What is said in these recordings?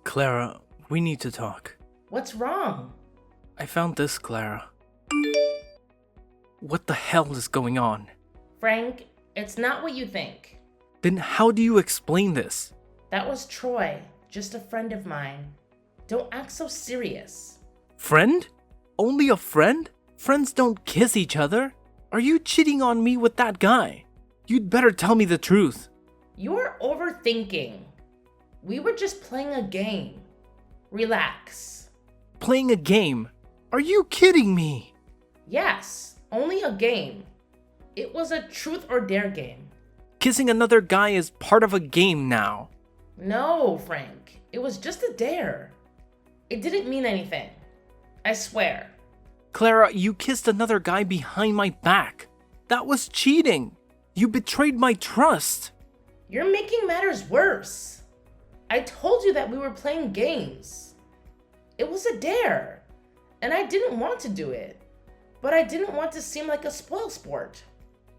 Clara, we need to talk. What's wrong? I found this, Clara. What the hell is going on? Frank, it's not what you think. Then how do you explain this? That was Troy, just a friend of mine. Don't act so serious. Friend? Only a friend? Friends don't kiss each other. Are you cheating on me with that guy? You'd better tell me the truth. You're overthinking. We were just playing a game. Relax. Playing a game? Are you kidding me? Yes, only a game. It was a truth or dare game. Kissing another guy is part of a game now. No, Frank. It was just a dare. It didn't mean anything. I swear. Clara, you kissed another guy behind my back. That was cheating. You betrayed my trust. You're making matters worse. I told you that we were playing games. It was a dare, and I didn't want to do it. But I didn't want to seem like a spoilsport.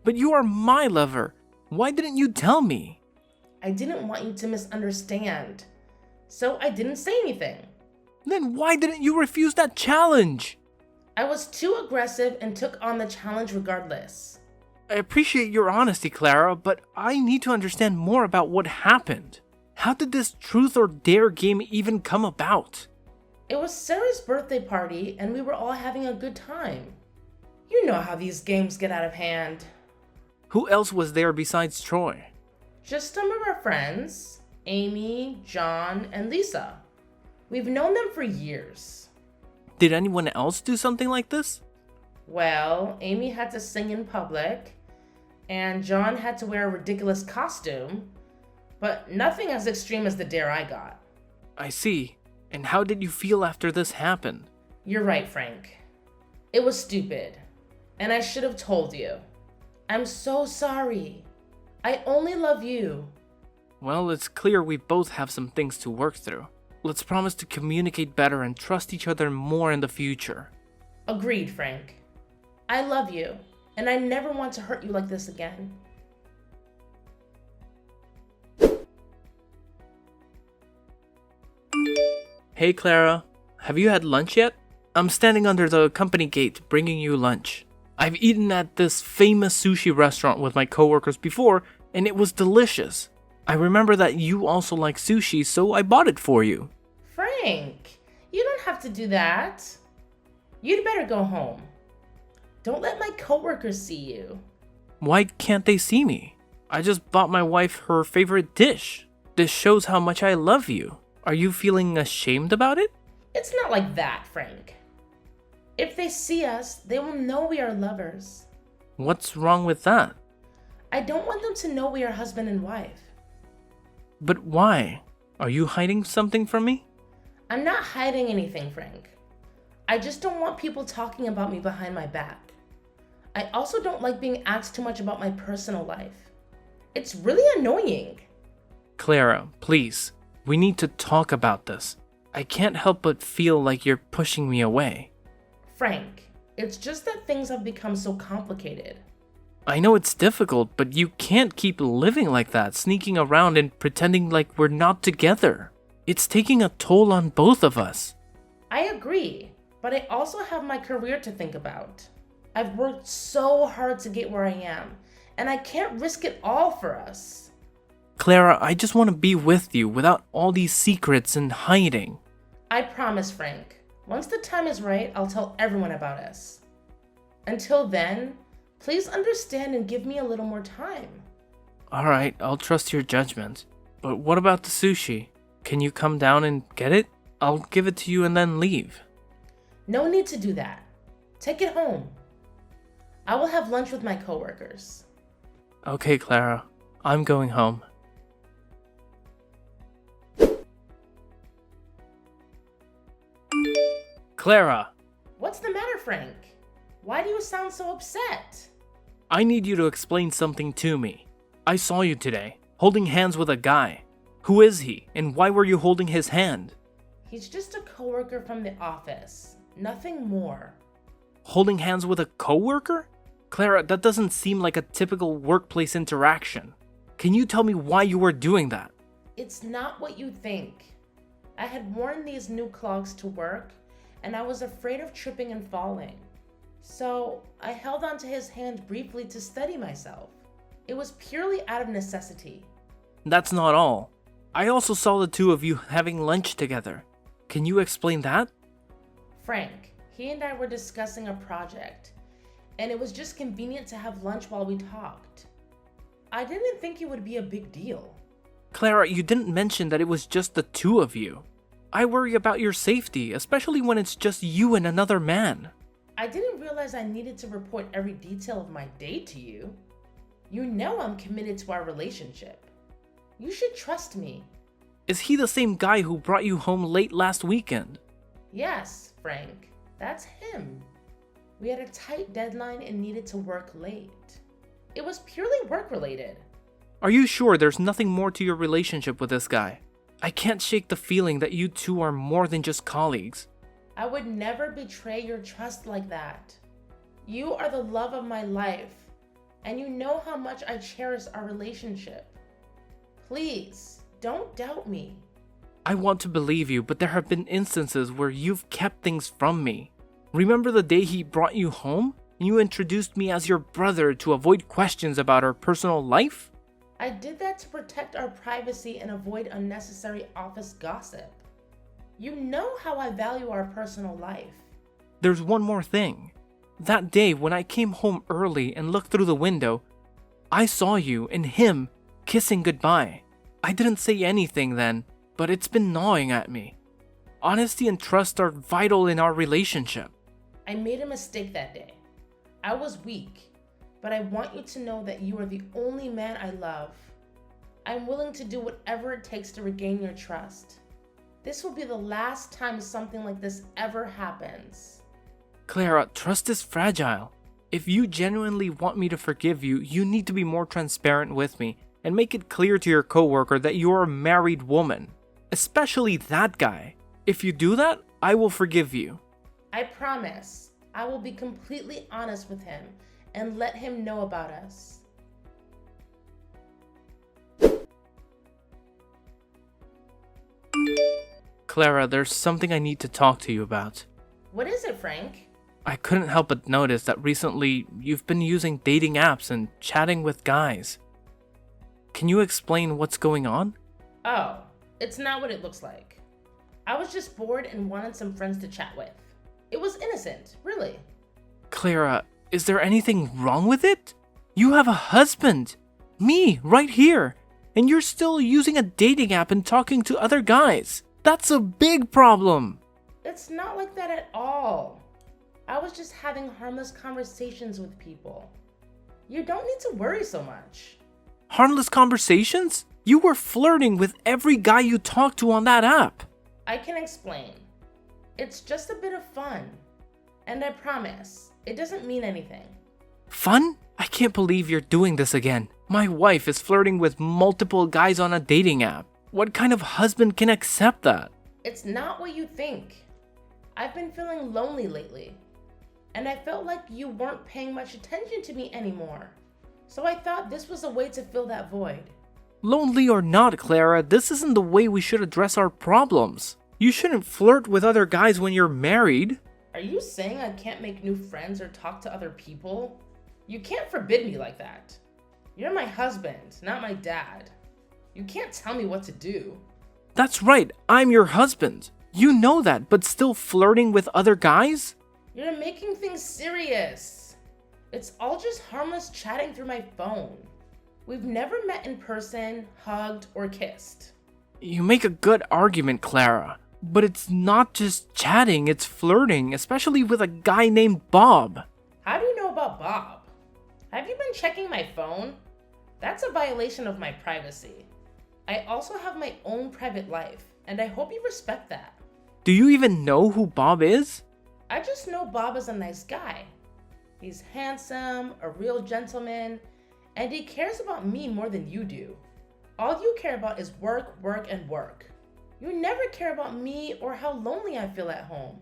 But you are my lover. Why didn't you tell me? I didn't want you to misunderstand, so I didn't say anything. Then why didn't you refuse that challenge? I was too aggressive and took on the challenge regardless. I appreciate your honesty, Clara, but I need to understand more about what happened. How did this truth or dare game even come about? It was Sarah's birthday party, and we were all having a good time. You know how these games get out of hand. Who else was there besides Troy? Just some of our friends, Amy, John, and Lisa. We've known them for years. Did anyone else do something like this? Well, Amy had to sing in public, and John had to wear a ridiculous costume, but nothing as extreme as the dare I got. I see. And how did you feel after this happened? You're right, Frank. It was stupid, and I should have told you. I'm so sorry. I only love you. Well, it's clear we both have some things to work through. Let's promise to communicate better and trust each other more in the future. Agreed, Frank. I love you, and I never want to hurt you like this again. Hey Clara, have you had lunch yet? I'm standing under the company gate bringing you lunch. I've eaten at this famous sushi restaurant with my coworkers before, and it was delicious. I remember that you also like sushi, so I bought it for you. Frank, you don't have to do that. You'd better go home. Don't let my coworkers see you. Why can't they see me? I just bought my wife her favorite dish. This shows how much I love you. Are you feeling ashamed about it? It's not like that, Frank. If they see us, they will know we are lovers. What's wrong with that? I don't want them to know we are husband and wife. But why? Are you hiding something from me? I'm not hiding anything, Frank. I just don't want people talking about me behind my back. I also don't like being asked too much about my personal life. It's really annoying. Clara, please. We need to talk about this. I can't help but feel like you're pushing me away. Frank, it's just that things have become so complicated. I know it's difficult, but you can't keep living like that, sneaking around and pretending like we're not together. It's taking a toll on both of us. I agree, but I also have my career to think about. I've worked so hard to get where I am, and I can't risk it all for us. Clara, I just want to be with you without all these secrets and hiding. I promise, Frank. Once the time is right, I'll tell everyone about us. Until then, please understand and give me a little more time. Alright, I'll trust your judgment. But what about the sushi? Can you come down and get it? I'll give it to you and then leave. No need to do that. Take it home. I will have lunch with my coworkers. Okay, Clara. I'm going home. Clara! What's the matter, Frank? Why do you sound so upset? I need you to explain something to me. I saw you today, holding hands with a guy. Who is he, and why were you holding his hand? He's just a coworker from the office. Nothing more. Holding hands with a coworker? Clara, that doesn't seem like a typical workplace interaction. Can you tell me why you were doing that? It's not what you think. I had worn these new clogs to work, and I was afraid of tripping and falling. So I held onto his hand briefly to steady myself. It was purely out of necessity. That's not all. I also saw the two of you having lunch together. Can you explain that? Frank, he and I were discussing a project, and it was just convenient to have lunch while we talked. I didn't think it would be a big deal. Clara, you didn't mention that it was just the two of you. I worry about your safety, especially when it's just you and another man. I didn't realize I needed to report every detail of my date to you. You know I'm committed to our relationship. You should trust me. Is he the same guy who brought you home late last weekend? Yes, Frank, that's him. We had a tight deadline and needed to work late. It was purely work-related. Are you sure there's nothing more to your relationship with this guy? I can't shake the feeling that you two are more than just colleagues. I would never betray your trust like that. You are the love of my life, and you know how much I cherish our relationship. Please, don't doubt me. I want to believe you, but there have been instances where you've kept things from me. Remember the day he brought you home and you introduced me as your brother to avoid questions about our personal life? I did that to protect our privacy and avoid unnecessary office gossip. You know how I value our personal life. There's one more thing. That day when I came home early and looked through the window, I saw you and him kissing goodbye. I didn't say anything then, but it's been gnawing at me. Honesty and trust are vital in our relationship. I made a mistake that day. I was weak. But I want you to know that you are the only man I love. I'm willing to do whatever it takes to regain your trust. This will be the last time something like this ever happens. Clara, trust is fragile. If you genuinely want me to forgive you, you need to be more transparent with me and make it clear to your coworker that you're a married woman. Especially that guy. If you do that, I will forgive you. I promise. I will be completely honest with him and let him know about us. Clara, there's something I need to talk to you about. What is it, Frank? I couldn't help but notice that recently you've been using dating apps and chatting with guys. Can you explain what's going on? Oh, it's not what it looks like. I was just bored and wanted some friends to chat with. It was innocent, really. Clara, is there anything wrong with it? You have a husband. Me, right here. And you're still using a dating app and talking to other guys. That's a big problem. It's not like that at all. I was just having harmless conversations with people. You don't need to worry so much. Harmless conversations? You were flirting with every guy you talked to on that app. I can explain. It's just a bit of fun. And I promise, it doesn't mean anything. Fun? I can't believe you're doing this again. My wife is flirting with multiple guys on a dating app. What kind of husband can accept that? It's not what you think. I've been feeling lonely lately. And I felt like you weren't paying much attention to me anymore. So I thought this was a way to fill that void. Lonely or not, Clara, this isn't the way we should address our problems. You shouldn't flirt with other guys when you're married. Are you saying I can't make new friends or talk to other people? You can't forbid me like that. You're my husband, not my dad. You can't tell me what to do. That's right, I'm your husband. You know that, but still flirting with other guys? You're making things serious. It's all just harmless chatting through my phone. We've never met in person, hugged, or kissed. You make a good argument, Clara. But it's not just chatting, it's flirting, especially with a guy named Bob. How do you know about Bob? Have you been checking my phone? That's a violation of my privacy. I also have my own private life, and I hope you respect that. Do you even know who Bob is? I just know Bob is a nice guy. He's handsome, a real gentleman, and he cares about me more than you do. All you care about is work, work, and work. You never care about me or how lonely I feel at home.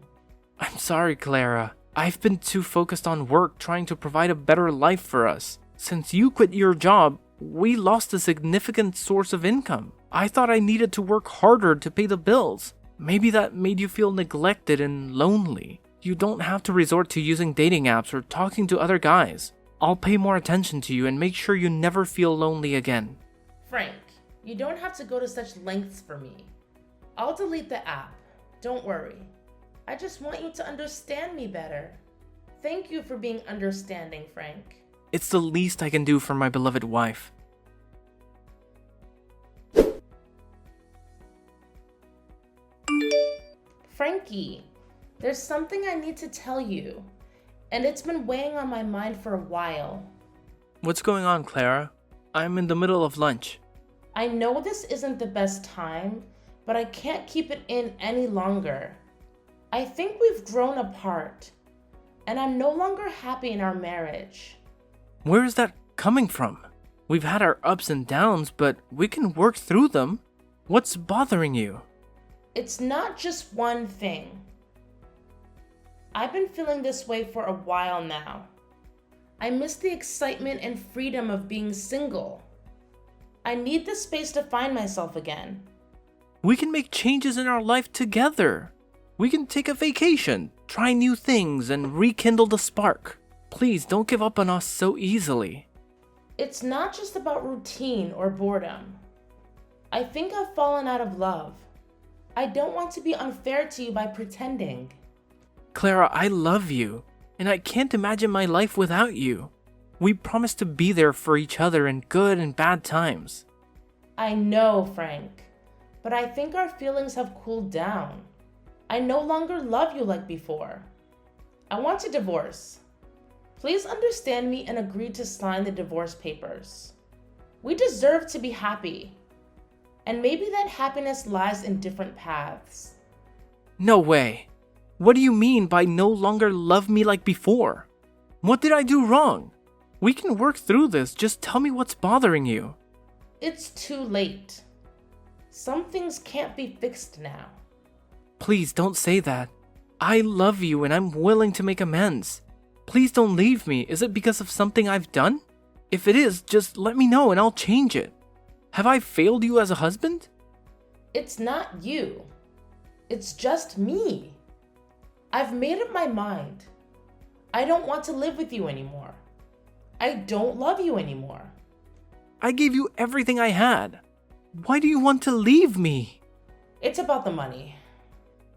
I'm sorry, Clara. I've been too focused on work trying to provide a better life for us. Since you quit your job, we lost a significant source of income. I thought I needed to work harder to pay the bills. Maybe that made you feel neglected and lonely. You don't have to resort to using dating apps or talking to other guys. I'll pay more attention to you and make sure you never feel lonely again. Frank, you don't have to go to such lengths for me. I'll delete the app. Don't worry. I just want you to understand me better. Thank you for being understanding, Frank. It's the least I can do for my beloved wife. Frankie, there's something I need to tell you, and it's been weighing on my mind for a while. What's going on, Clara? I'm in the middle of lunch. I know this isn't the best time, but I can't keep it in any longer. I think we've grown apart, and I'm no longer happy in our marriage. Where is that coming from? We've had our ups and downs, but we can work through them. What's bothering you? It's not just one thing. I've been feeling this way for a while now. I miss the excitement and freedom of being single. I need the space to find myself again. We can make changes in our life together. We can take a vacation, try new things, and rekindle the spark. Please don't give up on us so easily. It's not just about routine or boredom. I think I've fallen out of love. I don't want to be unfair to you by pretending. Clara, I love you, and I can't imagine my life without you. We promised to be there for each other in good and bad times. I know, Frank, but I think our feelings have cooled down. I no longer love you like before. I want a divorce. Please understand me and agree to sign the divorce papers. We deserve to be happy. And maybe that happiness lies in different paths. No way. What do you mean by no longer love me like before? What did I do wrong? We can work through this, just tell me what's bothering you. It's too late. Some things can't be fixed now. Please don't say that. I love you and I'm willing to make amends. Please don't leave me. Is it because of something I've done? If it is, just let me know and I'll change it. Have I failed you as a husband? It's not you. It's just me. I've made up my mind. I don't want to live with you anymore. I don't love you anymore. I gave you everything I had. Why do you want to leave me? It's about the money.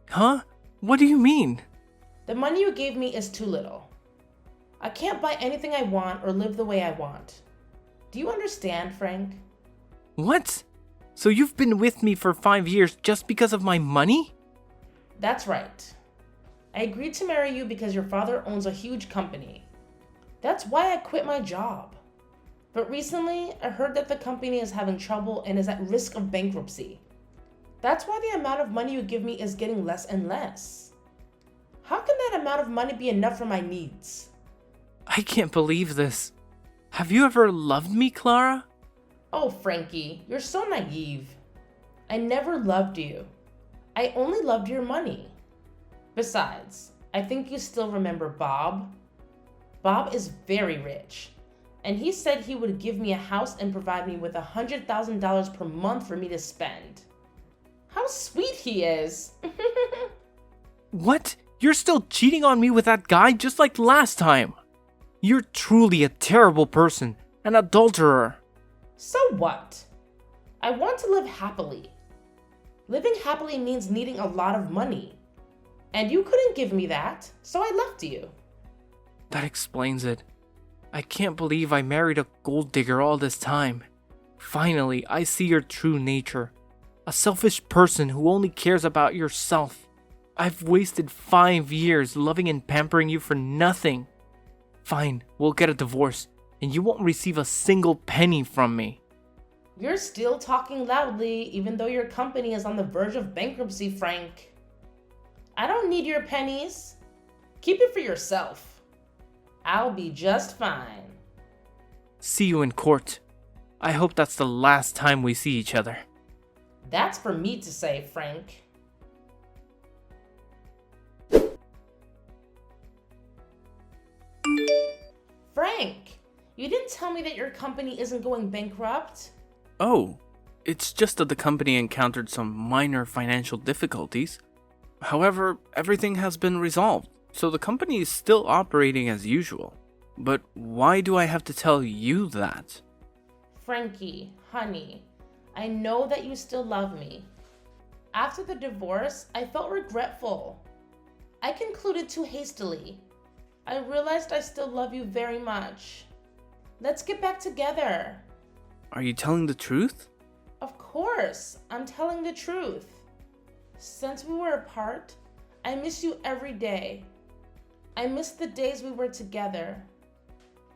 Huh? What do you mean? The money you gave me is too little. I can't buy anything I want or live the way I want. Do you understand, Frank? What? So you've been with me for 5 years just because of my money? That's right. I agreed to marry you because your father owns a huge company. That's why I quit my job. But recently, I heard that the company is having trouble and is at risk of bankruptcy. That's why the amount of money you give me is getting less and less. How can that amount of money be enough for my needs? I can't believe this. Have you ever loved me, Clara? Oh, Frankie, you're so naive. I never loved you. I only loved your money. Besides, I think you still remember Bob. Bob is very rich, and he said he would give me a house and provide me with $100,000 per month for me to spend. How sweet he is! What? You're still cheating on me with that guy just like last time. You're truly a terrible person, an adulterer. So what? I want to live happily. Living happily means needing a lot of money. And you couldn't give me that, so I left you. That explains it. I can't believe I married a gold digger all this time. Finally, I see your true nature. A selfish person who only cares about yourself. I've wasted 5 years loving and pampering you for nothing. Fine, we'll get a divorce, and you won't receive a single penny from me. You're still talking loudly, even though your company is on the verge of bankruptcy, Frank. I don't need your pennies. Keep it for yourself. I'll be just fine. See you in court. I hope that's the last time we see each other. That's for me to say, Frank. Frank, you didn't tell me that your company isn't going bankrupt. Oh, It's just that the company encountered some minor financial difficulties. However, everything has been resolved, so the company is still operating as usual. But why do I have to tell you that? Frankie, honey, I know that you still love me. After the divorce, I felt regretful. I concluded too hastily. I realized I still love you very much. Let's get back together. Are you telling the truth? Of course, I'm telling the truth. Since we were apart, I miss you every day. I miss the days we were together.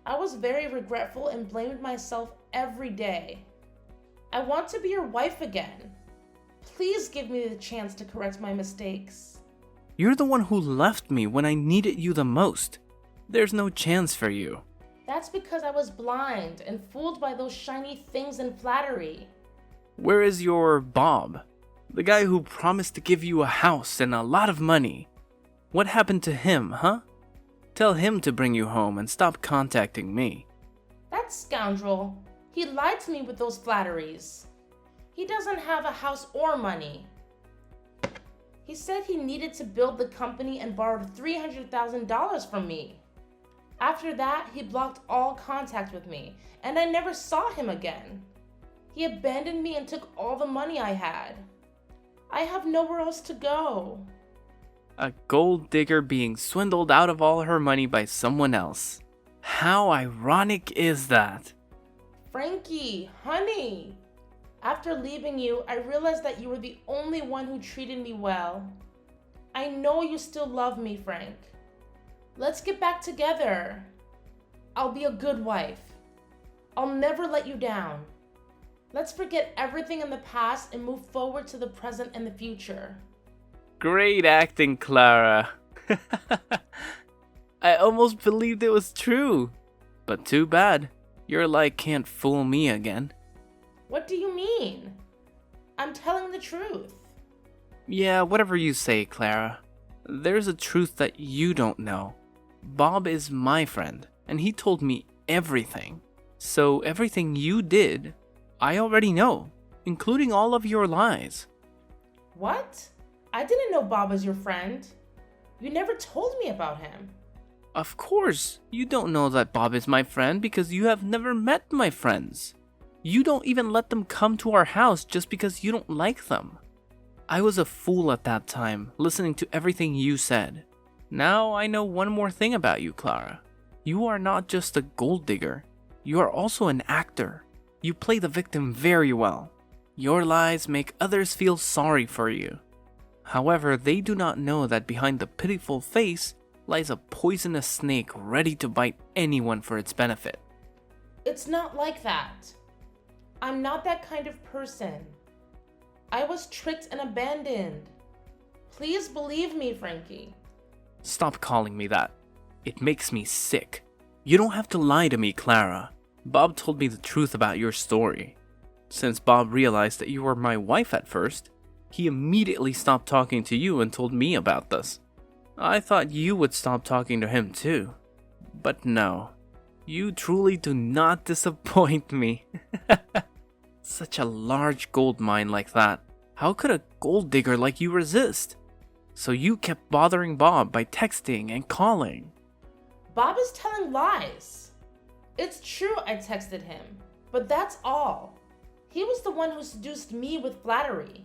I was very regretful and blamed myself every day. I want to be your wife again. Please give me the chance to correct my mistakes. You're the one who left me when I needed you the most. There's no chance for you. That's because I was blind and fooled by those shiny things and flattery. Where is your Bob? The guy who promised to give you a house and a lot of money. What happened to him, huh? Tell him to bring you home and stop contacting me. That scoundrel. He lied to me with those flatteries. He doesn't have a house or money. He said he needed to build the company and borrowed $300,000 from me. After that, he blocked all contact with me, and I never saw him again. He abandoned me and took all the money I had. I have nowhere else to go. A gold digger being swindled out of all her money by someone else. How ironic is that? Frankie, honey. After leaving you, I realized that you were the only one who treated me well. I know you still love me, Frank. Let's get back together. I'll be a good wife. I'll never let you down. Let's forget everything in the past and move forward to the present and the future. Great acting, Clara. I almost believed it was true. But too bad. Your lie can't fool me again. What do you mean? I'm telling the truth. Yeah, whatever you say, Clara. There's a truth that you don't know. Bob is my friend, and he told me everything. So everything you did, I already know, including all of your lies. What? I didn't know Bob was your friend. You never told me about him. Of course, you don't know that Bob is my friend because you have never met my friends. You don't even let them come to our house just because you don't like them. I was a fool at that time, listening to everything you said. Now I know one more thing about you, Clara. You are not just a gold digger. You are also an actor. You play the victim very well. Your lies make others feel sorry for you. However, they do not know that behind the pitiful face lies a poisonous snake ready to bite anyone for its benefit. It's not like that. I'm not that kind of person. I was tricked and abandoned. Please believe me, Frankie. Stop calling me that. It makes me sick. You don't have to lie to me, Clara. Bob told me the truth about your story. Since Bob realized that you were my wife at first, he immediately stopped talking to you and told me about this. I thought you would stop talking to him too. But no. You truly do not disappoint me. Such a large gold mine like that. How could a gold digger like you resist? So you kept bothering Bob by texting and calling. Bob is telling lies. It's true I texted him, but that's all. He was the one who seduced me with flattery.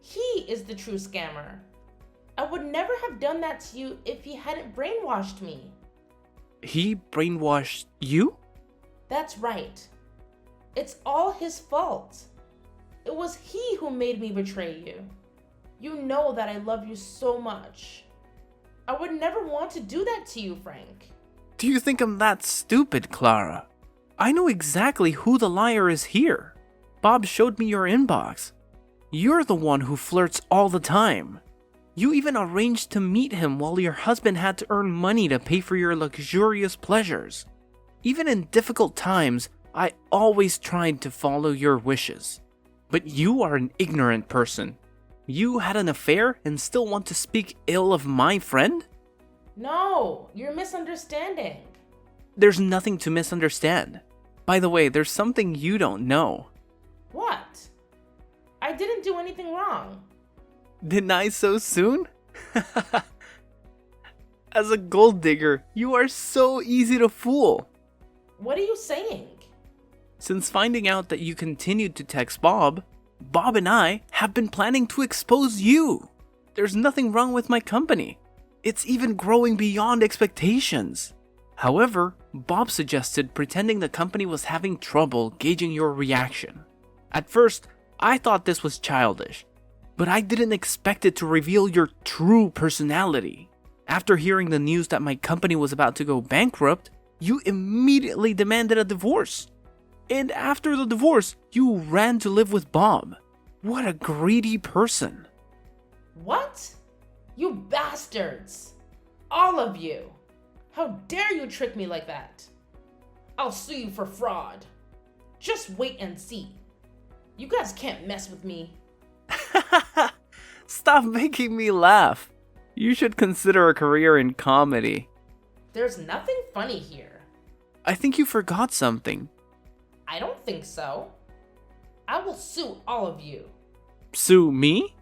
He is the true scammer. I would never have done that to you if he hadn't brainwashed me. He brainwashed you? That's right. It's all his fault. It was he who made me betray you. You know that I love you so much. I would never want to do that to you, Frank. Do you think I'm that stupid, Clara? I know exactly who the liar is here. Bob showed me your inbox. You're the one who flirts all the time. You even arranged to meet him while your husband had to earn money to pay for your luxurious pleasures. Even in difficult times, I always tried to follow your wishes. But you are an ignorant person. You had an affair and still want to speak ill of my friend? No, you're misunderstanding. There's nothing to misunderstand. By the way, there's something you don't know. What? I didn't do anything wrong. Deny so soon? As a gold digger, you are so easy to fool. What are you saying? Since finding out that you continued to text Bob and I have been planning to expose you. There's nothing wrong with my company. It's even growing beyond expectations. However, Bob suggested pretending the company was having trouble gauging your reaction. At first, I thought this was childish, but I didn't expect it to reveal your true personality. After hearing the news that my company was about to go bankrupt, you immediately demanded a divorce. And after the divorce, you ran to live with Bob. What a greedy person. What? You bastards! All of you! How dare you trick me like that? I'll sue you for fraud. Just wait and see. You guys can't mess with me. Stop making me laugh. You should consider a career in comedy. There's nothing funny here. I think you forgot something. I don't think so. I will sue all of you. Sue me?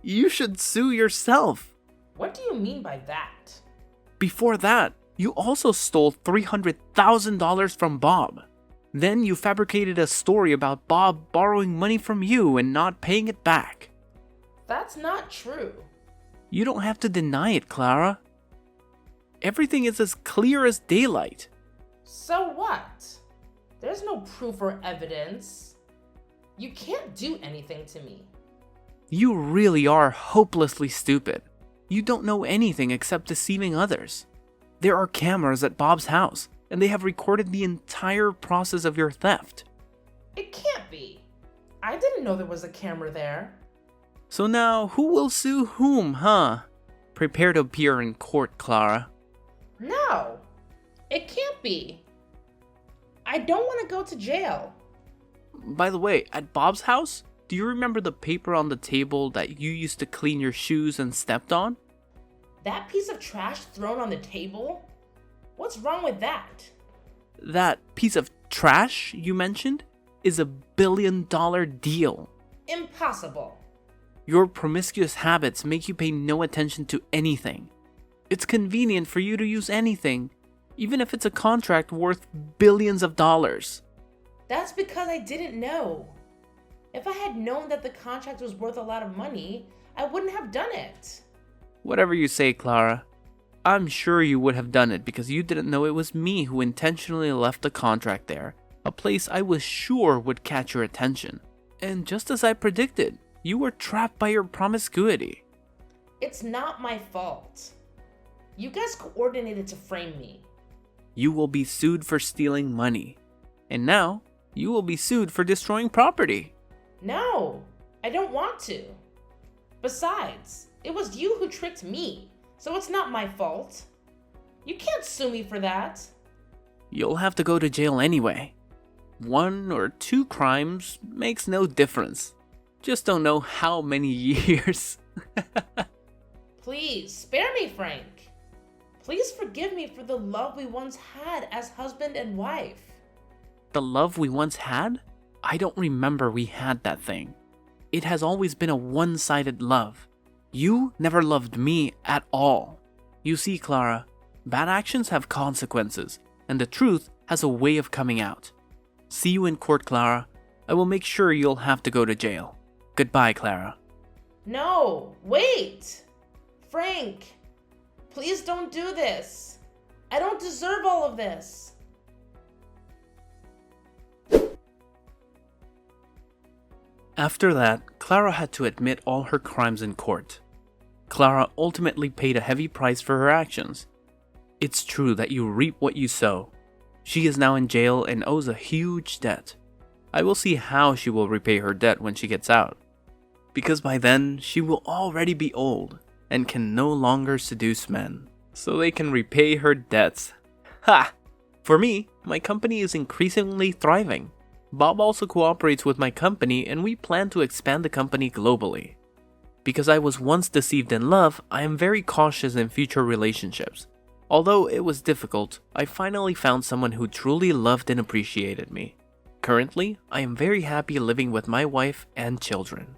You should sue yourself. What do you mean by that? Before that, you also stole $300,000 from Bob. Then you fabricated a story about Bob borrowing money from you and not paying it back. That's not true. You don't have to deny it, Clara. Everything is as clear as daylight. So what? There's no proof or evidence. You can't do anything to me. You really are hopelessly stupid. You don't know anything except deceiving others. There are cameras at Bob's house, and they have recorded the entire process of your theft. It can't be. I didn't know there was a camera there. So now, who will sue whom, huh? Prepare to appear in court, Clara. No, it can't be. I don't want to go to jail. By the way, at Bob's house, do you remember the paper on the table that you used to clean your shoes and stepped on? That piece of trash thrown on the table? What's wrong with that? That piece of trash you mentioned is a $1 billion deal. Impossible. Your promiscuous habits make you pay no attention to anything. It's convenient for you to use anything, even if it's a contract worth billions of dollars. That's because I didn't know. If I had known that the contract was worth a lot of money, I wouldn't have done it. Whatever you say, Clara. I'm sure you would have done it because you didn't know it was me who intentionally left the contract there, a place I was sure would catch your attention. And just as I predicted, you were trapped by your promiscuity. It's not my fault. You guys coordinated to frame me. You will be sued for stealing money. And now, you will be sued for destroying property. No, I don't want to. Besides, it was you who tricked me, so it's not my fault. You can't sue me for that. You'll have to go to jail anyway. 1 or 2 crimes makes no difference. Just don't know how many years. Please, spare me, Frank. Please forgive me for the love we once had as husband and wife. The love we once had? I don't remember we had that thing. It has always been a one-sided love. You never loved me at all. You see, Clara, bad actions have consequences, and the truth has a way of coming out. See you in court, Clara. I will make sure you'll have to go to jail. Goodbye, Clara. No, wait! Frank, please don't do this. I don't deserve all of this. After that, Clara had to admit all her crimes in court. Clara ultimately paid a heavy price for her actions. It's true that you reap what you sow. She is now in jail and owes a huge debt. I will see how she will repay her debt when she gets out. Because by then, she will already be old and can no longer seduce men, so they can repay her debts. Ha! For me, my company is increasingly thriving. Bob also cooperates with my company and we plan to expand the company globally. Because I was once deceived in love, I am very cautious in future relationships. Although it was difficult, I finally found someone who truly loved and appreciated me. Currently, I am very happy living with my wife and children.